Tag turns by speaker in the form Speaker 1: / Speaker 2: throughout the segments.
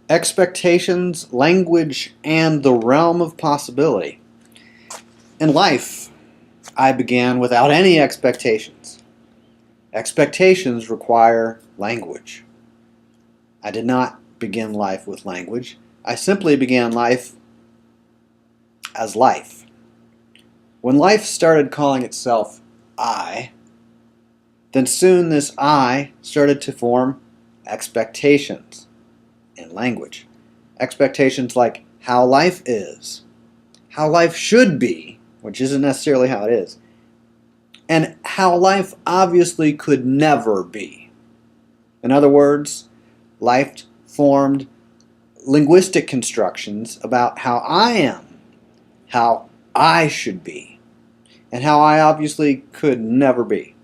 Speaker 1: Expectations, language, and the realm of possibility. In life, I began without any expectations. Expectations require language. I did not begin life with language. I simply began life as life. When life started calling itself I, then soon this I started to form expectations in language. Expectations like how life is, how life should be, which isn't necessarily how it is, and how life obviously could never be. In other words, life formed linguistic constructions about how I am, how I should be, and how I obviously could never be.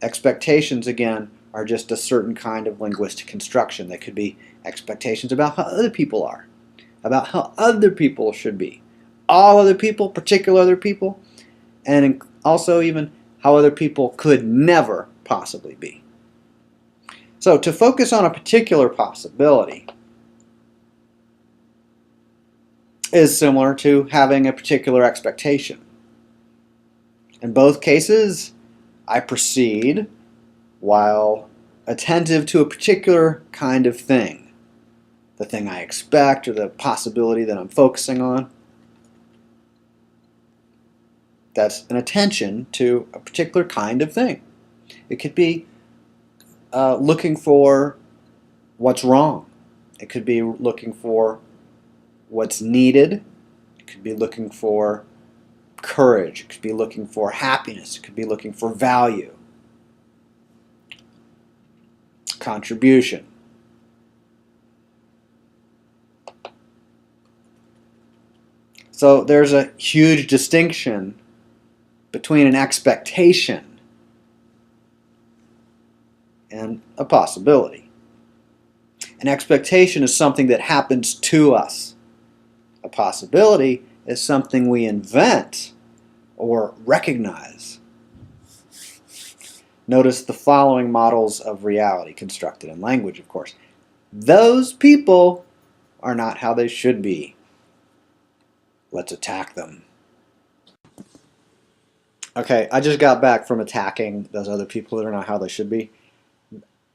Speaker 1: Expectations, again, are just a certain kind of linguistic construction. They could be expectations about how other people are, about how other people should be, all other people, particular other people, and also even how other people could never possibly be. So to focus on a particular possibility is similar to having a particular expectation. In both cases, I proceed while attentive to a particular kind of thing, the thing I expect or the possibility that I'm focusing on. That's an attention to a particular kind of thing. It could be looking for what's wrong. It could be looking for what's needed. It could be looking for courage. It could be looking for happiness. It could be looking for value, contribution. So there's a huge distinction between an expectation and a possibility. An expectation is something that happens to us. A possibility is something we invent or recognize. Notice the following models of reality constructed in language, of course. Those people are not how they should be. Let's attack them. Okay, I just got back from attacking those other people that are not how they should be.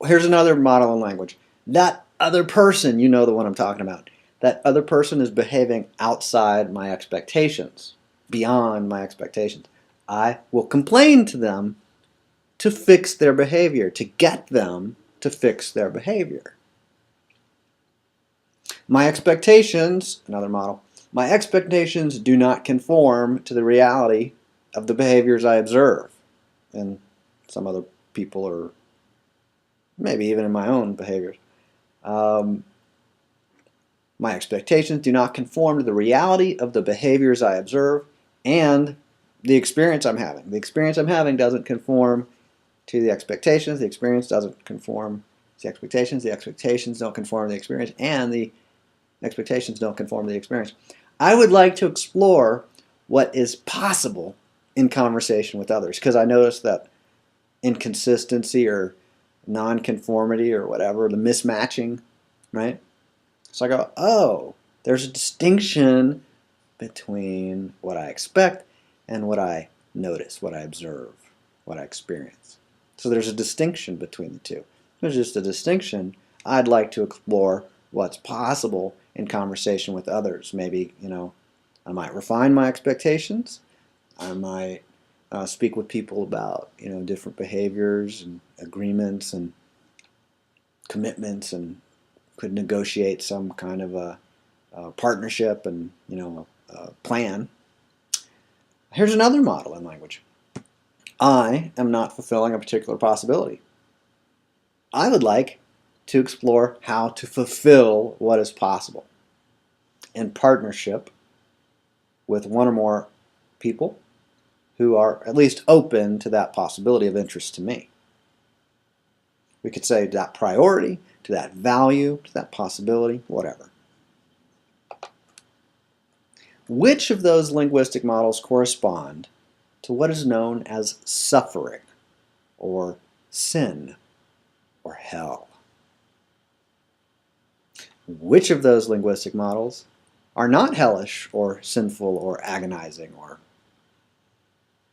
Speaker 1: Here's another model in language. That other person, you know the one I'm talking about. That other person is behaving outside my expectations, beyond my expectations. I will complain to them to fix their behavior, to get them to fix their behavior. My expectations, another model, my expectations do not conform to the reality of the behaviors I observe. And some other people, or maybe even in my own behaviors. My expectations do not conform to the reality of the behaviors I observe and the experience I'm having. The experience I'm having doesn't conform to the expectations. The experience doesn't conform to the expectations. The expectations don't conform to the experience, and the expectations don't conform to the experience. I would like to explore what is possible in conversation with others, because I noticed that inconsistency or nonconformity or whatever, the mismatching, right? So I go, oh, there's a distinction between what I expect and what I notice, what I observe, what I experience. So there's a distinction between the two. There's just a distinction. I'd like to explore what's possible in conversation with others. Maybe, I might refine my expectations. I might speak with people about, different behaviors and agreements and commitments, and could negotiate some kind of a partnership and, a plan. Here's another model in language. I am not fulfilling a particular possibility. I would like to explore how to fulfill what is possible in partnership with one or more people who are at least open to that possibility of interest to me. We could say to that priority, to that value, to that possibility, whatever. Which of those linguistic models correspond to what is known as suffering, or sin, or hell? which of those linguistic models are not hellish or sinful or agonizing or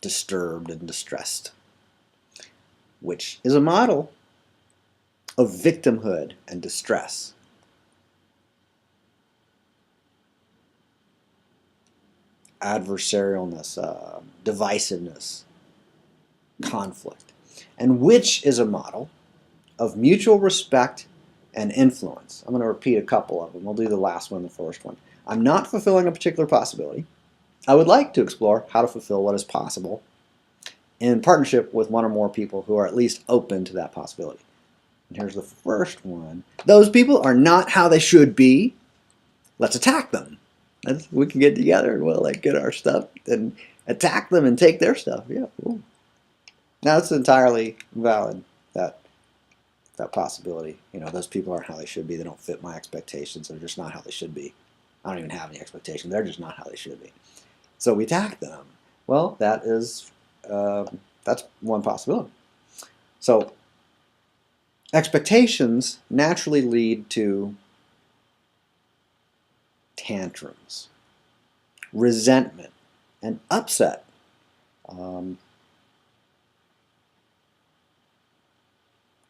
Speaker 1: disturbed and distressed? Which is a model of victimhood and distress? Adversarialness, divisiveness, conflict. And which is a model of mutual respect and influence? I'm going to repeat a couple of them. We'll do the last one, the first one. I'm not fulfilling a particular possibility. I would like to explore how to fulfill what is possible in partnership with one or more people who are at least open to that possibility. And here's the first one. Those people are not how they should be. Let's attack them. We can get together and we'll get our stuff and attack them and take their stuff. Yeah. Cool. Now it's entirely valid, that possibility. Those people aren't how they should be. They don't fit my expectations. They're just not how they should be. I don't even have any expectations. They're just not how they should be. So we attack them. Well, that's one possibility. So expectations naturally lead to tantrums, resentment, and upset.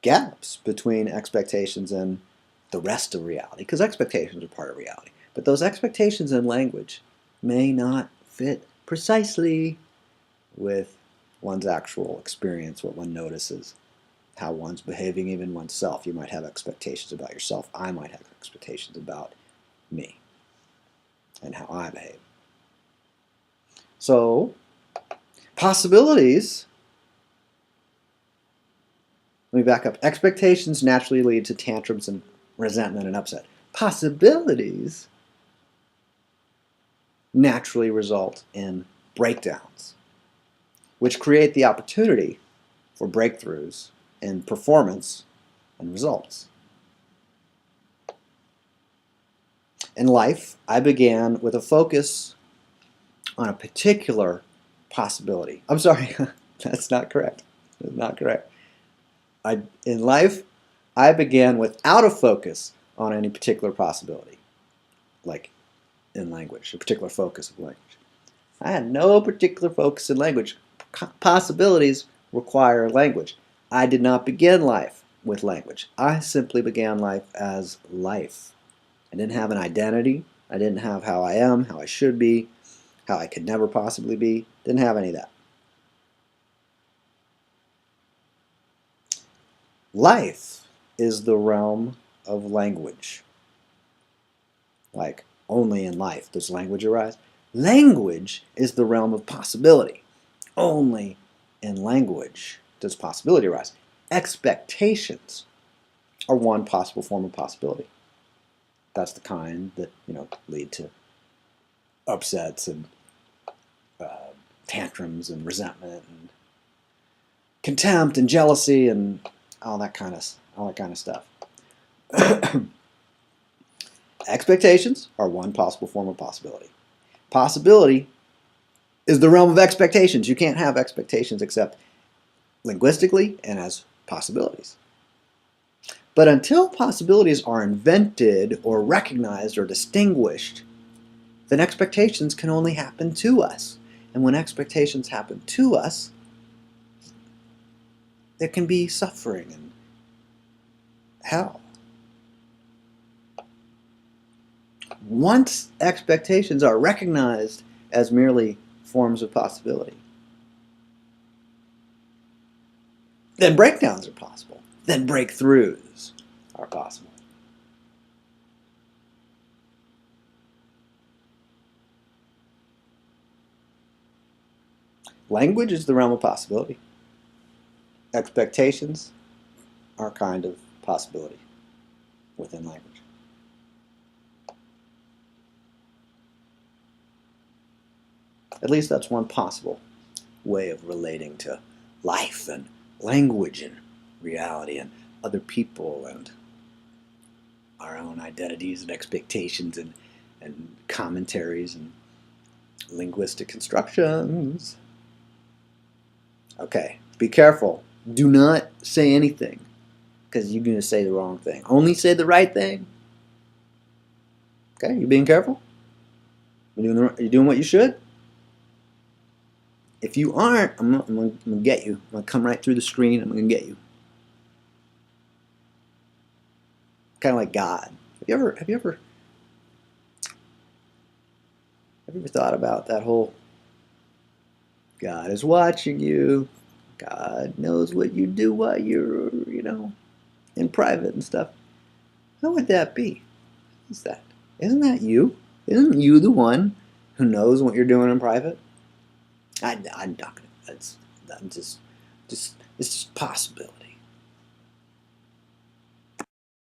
Speaker 1: Gaps between expectations and the rest of reality, because expectations are part of reality. But those expectations in language may not fit precisely with one's actual experience, what one notices, how one's behaving, even oneself. You might have expectations about yourself. I might have expectations about me and how I behave. So, possibilities. Let me back up. Expectations naturally lead to tantrums and resentment and upset. Possibilities naturally result in breakdowns, which create the opportunity for breakthroughs in performance and results. In life, I began with a focus on a particular possibility. I'm sorry, that's not correct. That's not correct. In life, I began without a focus on any particular possibility, like in language, a particular focus of language. I had no particular focus in language. Possibilities require language. I did not begin life with language. I simply began life as life. I didn't have an identity. I didn't have how I am, how I should be, how I could never possibly be. Didn't have any of that. Life is the realm of language. Like, only in life does language arise. Language is the realm of possibility. Only in language does possibility arise. Expectations are one possible form of possibility. That's the kind that lead to upsets and tantrums and resentment and contempt and jealousy and all that kind of stuff. Expectations are one possible form of possibility. Possibility is the realm of expectations. You can't have expectations except linguistically and as possibilities. But until possibilities are invented or recognized or distinguished, then expectations can only happen to us. And when expectations happen to us, there can be suffering and hell. Once expectations are recognized as merely forms of possibility, then breakdowns are possible. Then breakthroughs are possible. Language is the realm of possibility. Expectations are a kind of possibility within language. At least that's one possible way of relating to life and language and reality and other people and our own identities and expectations and commentaries and linguistic constructions. Okay, be careful. Do not say anything because you're going to say the wrong thing. Only say the right thing Okay, you being careful? You doing what you should? If you aren't, I'm going to get you. I'm going to come right through the screen. I'm going to get you. Kind of like God. Have you ever thought about that whole God is watching you, God knows what you do while you're, in private and stuff? How would that be? What's that? Isn't that you? Isn't you the one who knows what you're doing in private? I'm not gonna. I'm just it's just possibility.